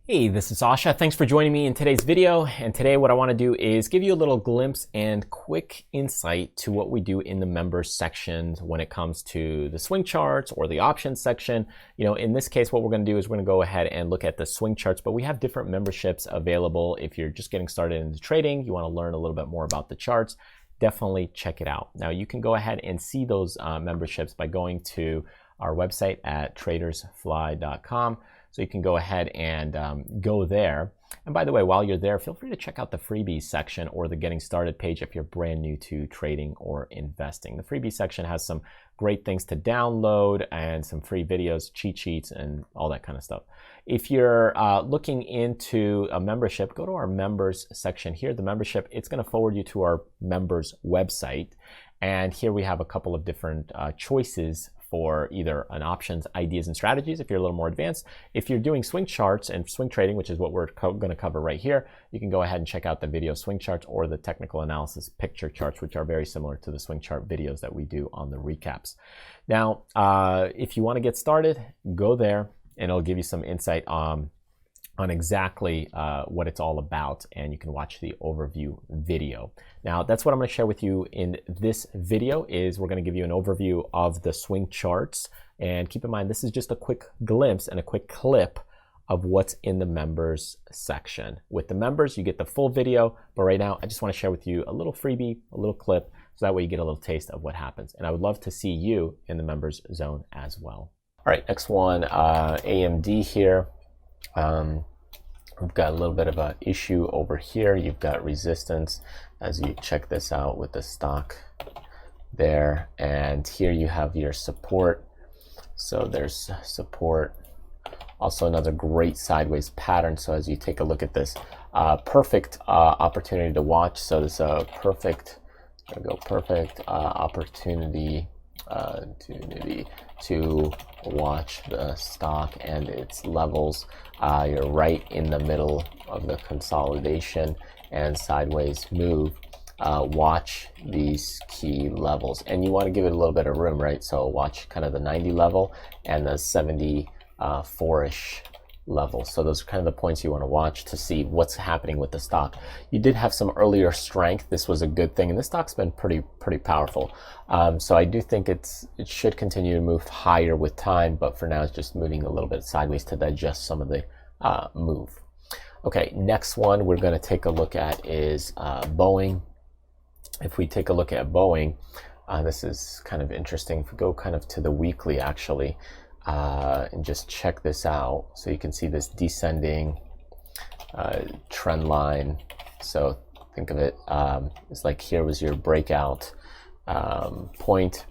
Hey, this is Sasha. Thanks for joining me in today's video. And today what I want to do is give you a little glimpse and quick insight to what we do in the members section when it comes to the swing charts or the options section. You know, in this case, what we're going to do is we're going to go ahead and look at the swing charts, but we have different memberships available. If you're just getting started into trading, you want to learn a little bit more about the charts, definitely check it out. Now you can go ahead and see those memberships by going to our website at tradersfly.com. So you can go ahead and go there. And by the way, while you're there, feel free to check out the freebies section or the getting started page if you're brand new to trading or investing. The freebies section has some great things to download and some free videos, cheat sheets, and all that kind of stuff. If you're looking into a membership, go to our members section here. The membership, it's going to forward you to our members website. And here we have a couple of different choices for either an options, ideas, and strategies if you're a little more advanced. If you're doing swing charts and swing trading, which is what we're going to cover right here, you can go ahead and check out the video swing charts or the technical analysis picture charts, which are very similar to the swing chart videos that we do on the recaps. Now, if you want to get started, go there and it'll give you some insight on exactly what it's all about, and you can watch the overview video. Now, that's what I'm going to share with you in this video. Is we're going to give you an overview of the swing charts, and keep in mind this is just a quick glimpse and a quick clip of what's in the members section. With the members, you get the full video, but right now I just want to share with you a little freebie, a little clip, so that way you get a little taste of what happens. And I would love to see you in the members zone as well. All right, next one, AMD here. We've got a little bit of an issue over here. You've got resistance as you check this out with the stock there. And here you have your support. So there's support. Also another great sideways pattern. So as you take a look at this, perfect opportunity to watch. So this is a perfect opportunity to watch the stock and its levels. You're right in the middle of the consolidation and sideways move. Watch these key levels, and you want to give it a little bit of room, right? So watch kind of the 90 level and the 74-ish level. So those are kind of the points you want to watch to see what's happening with the stock. You did have some earlier strength. This was a good thing, and this stock's been pretty powerful. So I do think it should continue to move higher with time, but for now it's just moving a little bit sideways to digest some of the move. Okay, next one we're going to take a look at is Boeing. If we take a look at Boeing, this is kind of interesting. If we go kind of to the weekly actually, and just check this out, so you can see this descending trend line. So think of it, it's like here was your breakout point,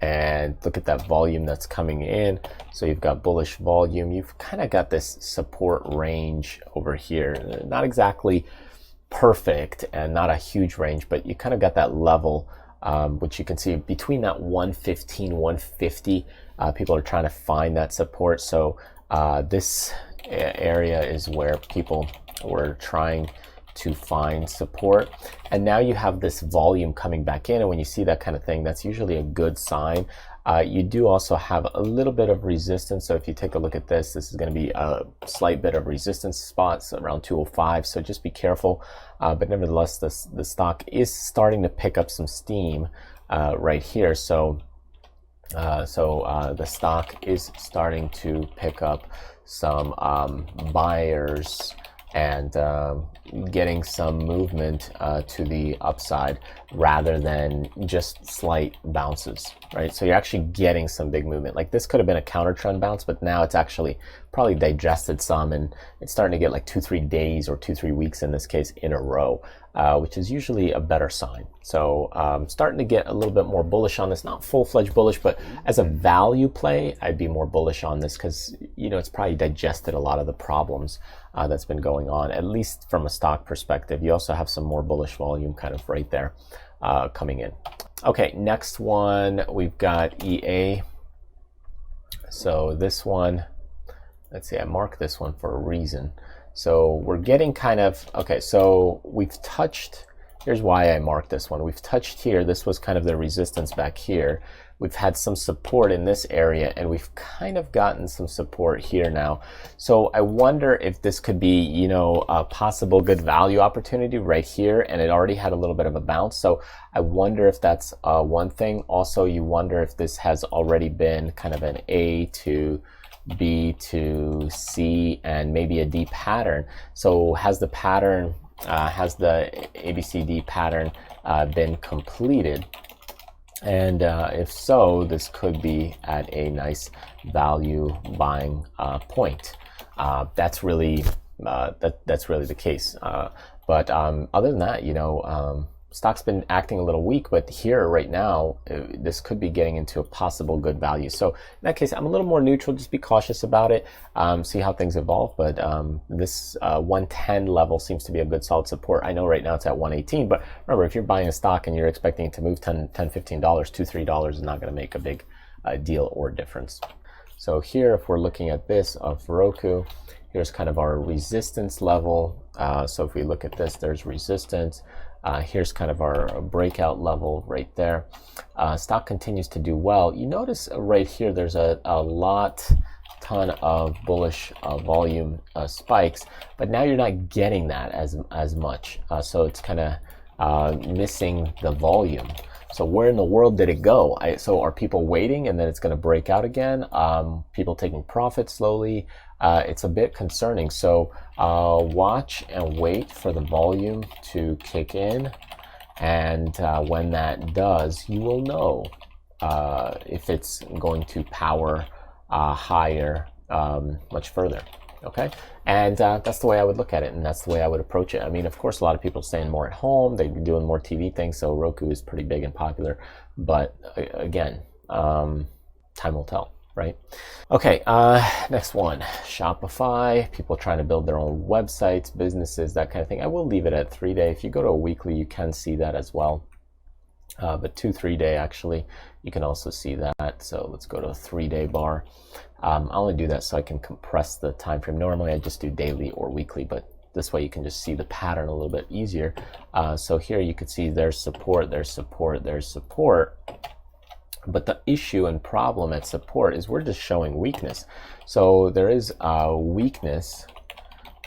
and look at that volume that's coming in. So you've got bullish volume. You've kind of got this support range over here, not exactly perfect and not a huge range, but you kind of got that level, which you can see between that 115, 150. People are trying to find that support. So this area is where people were trying to find support. And now you have this volume coming back in. And when you see that kind of thing, that's usually a good sign. You do also have a little bit of resistance. So if you take a look at this, this is going to be a slight bit of resistance spots around 205. So just be careful. But nevertheless, the stock is starting to pick up some steam right here. So the stock is starting to pick up some buyers and getting some movement to the upside rather than just slight bounces, right? So you're actually getting some big movement. Like this could have been a counter trend bounce, but now it's actually probably digested some, and it's starting to get like 2-3 days or 2-3 weeks in this case in a row, which is usually a better sign. So starting to get a little bit more bullish on this, not full-fledged bullish, but as a value play, I'd be more bullish on this because, you know, it's probably digested a lot of the problems that's been going on, at least from a stock perspective. You also have some more bullish volume kind of right there coming in. Okay, next one, we've got EA. So this one, let's see, I marked this one for a reason. So we're getting kind of, okay, so we've touched Here's why I marked this one. We've touched here. This was kind of the resistance back here. We've had some support in this area, and we've kind of gotten some support here now. So I wonder if this could be, you know, a possible good value opportunity right here, and it already had a little bit of a bounce. So I wonder if that's one thing. Also, you wonder if this has already been kind of an A to B to C and maybe a D pattern. So has the pattern, has the ABCD pattern been completed? And if so, this could be at a nice value buying point. That's really the case. But other than that, you know, stock's been acting a little weak, but here right now, this could be getting into a possible good value. So in that case, I'm a little more neutral. Just be cautious about it. See how things evolve. But this 110 level seems to be a good solid support. I know right now it's at 118, but remember, if you're buying a stock and you're expecting it to move $10, $15, $2, $3 is not going to make a big deal or difference. So here, if we're looking at this of ROKU, here's kind of our resistance level. So if we look at this, there's resistance. Here's kind of our breakout level right there. Stock continues to do well. You notice right here there's a ton of bullish volume spikes, but now you're not getting that as much. So it's kind of missing the volume. So where in the world did it go? So are people waiting and then it's going to break out again? People taking profits slowly? It's a bit concerning. So watch and wait for the volume to kick in. And when that does, you will know if it's going to power higher much further. Okay, and that's the way I would look at it, and that's the way I would approach it. I mean, of course, a lot of people are staying more at home. They're doing more TV things, so Roku is pretty big and popular. But again, time will tell, right? Okay, next one, Shopify. People trying to build their own websites, businesses, that kind of thing. I will leave it at 3-day. If you go to a weekly, you can see that as well. But 2-3-day, actually, you can also see that. So let's go to a 3-day bar. I'll only do that so I can compress the time frame. Normally I just do daily or weekly, but this way you can just see the pattern a little bit easier. So here you can see there's support, there's support, there's support. But the issue and problem at support is we're just showing weakness. So there is a weakness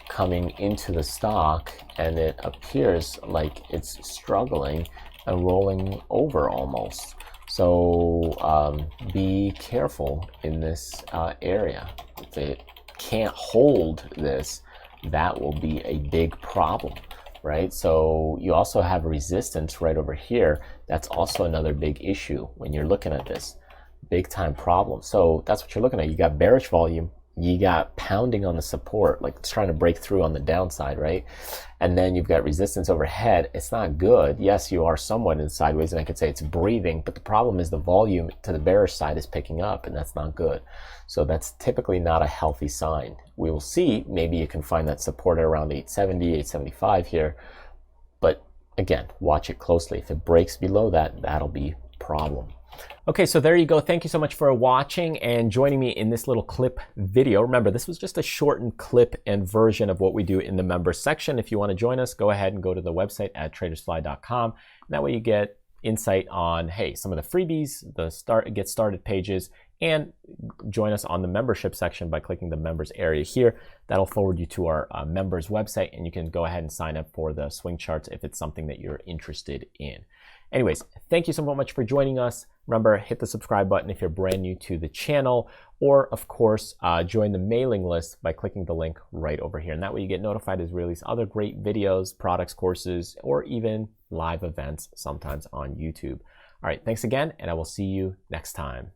coming into the stock, and it appears like it's struggling and rolling over almost. So be careful in this area. If it can't hold this, that will be a big problem, right? So you also have resistance right over here. That's also another big issue when you're looking at this. Big time problem. So that's what you're looking at. You got bearish volume. You got pounding on the support, like it's trying to break through on the downside, right? And then you've got resistance overhead. It's not good. Yes, you are somewhat in sideways, and I could say it's breathing, but the problem is the volume to the bearish side is picking up, and that's not good. So that's typically not a healthy sign. We will see. Maybe you can find that support at around 870, 875 here. But again, watch it closely. If it breaks below that, that'll be a problem. Okay, so there you go. Thank you so much for watching and joining me in this little clip video. Remember, this was just a shortened clip and version of what we do in the members section. If you want to join us, go ahead and go to the website at tradersfly.com. That way you get insight on, hey, some of the freebies, the get started pages, and join us on the membership section by clicking the members area here. That'll forward you to our members website, and you can go ahead and sign up for the swing charts if it's something that you're interested in. Anyways, thank you so much for joining us. Remember, hit the subscribe button if you're brand new to the channel, or of course, join the mailing list by clicking the link right over here. And that way you get notified as we release other great videos, products, courses, or even live events sometimes on YouTube. All right, thanks again, and I will see you next time.